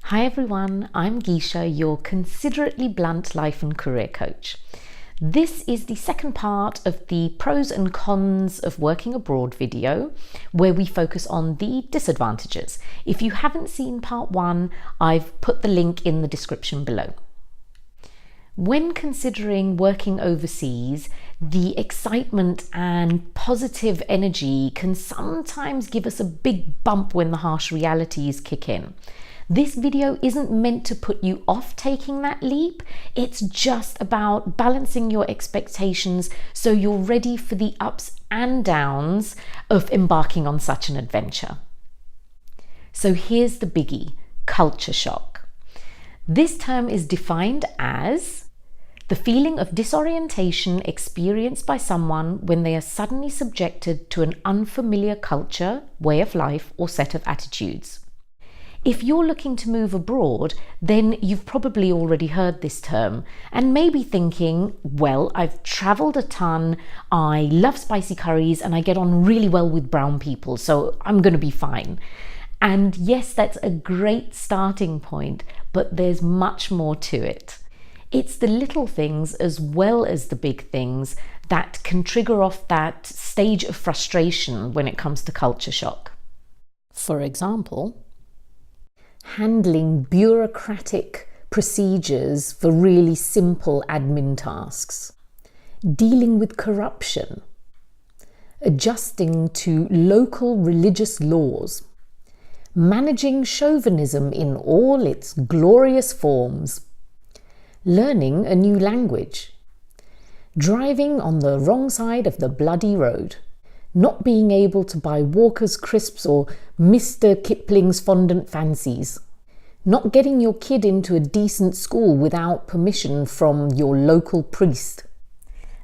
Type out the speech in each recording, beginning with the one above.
Hi everyone, I'm Geesha, your considerately blunt life and career coach. This is the second part of the pros and cons of working abroad video, where we focus on the disadvantages. If you haven't seen part one, I've put the link in the description below. When considering working overseas, the excitement and positive energy can sometimes give us a big bump when the harsh realities kick in. This video isn't meant to put you off taking that leap. It's just about balancing your expectations so you're ready for the ups and downs of embarking on such an adventure. So here's the biggie: culture shock. This term is defined as the feeling of disorientation experienced by someone when they are suddenly subjected to an unfamiliar culture, way of life, or set of attitudes. If you're looking to move abroad, then you've probably already heard this term and may be thinking, well, I've traveled a ton, I love spicy curries, and I get on really well with brown people, so I'm going to be fine. And yes, that's a great starting point, but there's much more to it. It's the little things as well as the big things that can trigger off that stage of frustration when it comes to culture shock. For example, handling bureaucratic procedures for really simple admin tasks, dealing with corruption, adjusting to local religious laws, managing chauvinism in all its glorious forms, learning a new language, driving on the wrong side of the bloody road, not being able to buy Walker's crisps or Mr. Kipling's fondant fancies, not getting your kid into a decent school without permission from your local priest.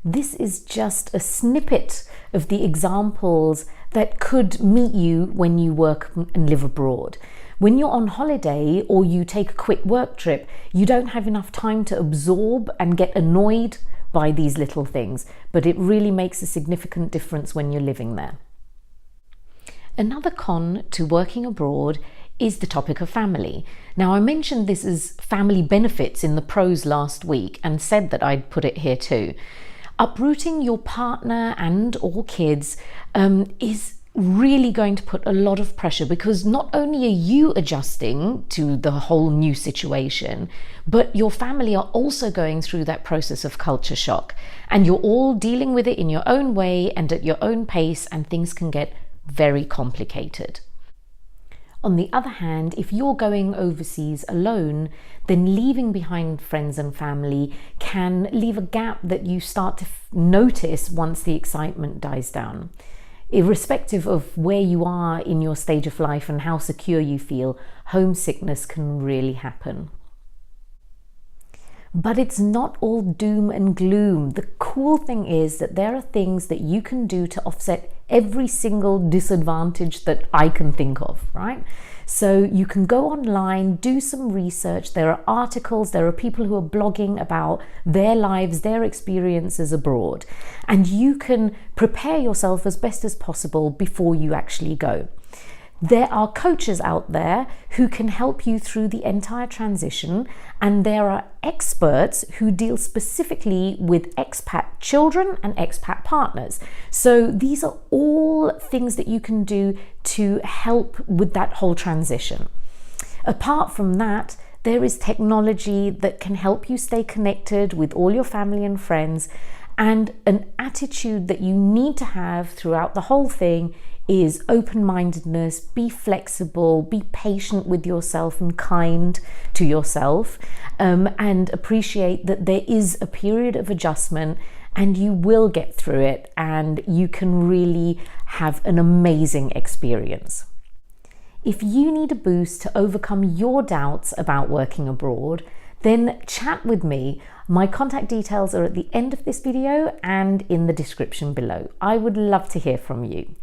This is just a snippet of the examples that could meet you when you work and live abroad. When you're on holiday or you take a quick work trip, you don't have enough time to absorb and get annoyed by these little things, but it really makes a significant difference when you're living there. Another con to working abroad is the topic of family. Now, I mentioned this as family benefits in the pros last week and said that I'd put it here too. Uprooting your partner and or kids is really going to put a lot of pressure, because not only are you adjusting to the whole new situation, but your family are also going through that process of culture shock, and you're all dealing with it in your own way and at your own pace, and things can get very complicated. On the other hand, if you're going overseas alone, then leaving behind friends and family can leave a gap that you start to notice once the excitement dies down. Irrespective of where you are in your stage of life and how secure you feel, homesickness can really happen. But it's not all doom and gloom. The cool thing is that there are things that you can do to offset every single disadvantage that I can think of, right? So you can go online, do some research. There are articles, there are people who are blogging about their lives, their experiences abroad, and you can prepare yourself as best as possible before you actually go. There are coaches out there who can help you through the entire transition, and there are experts who deal specifically with expat children and expat partners. So these are all things that you can do to help with that whole transition. Apart from that, there is technology that can help you stay connected with all your family and friends, and an attitude that you need to have throughout the whole thing is open-mindedness. Be flexible, be patient with yourself and kind to yourself, and appreciate that there is a period of adjustment and you will get through it, and you can really have an amazing experience. If you need a boost to overcome your doubts about working abroad, then chat with me. My contact details are at the end of this video and in the description below. I would love to hear from you.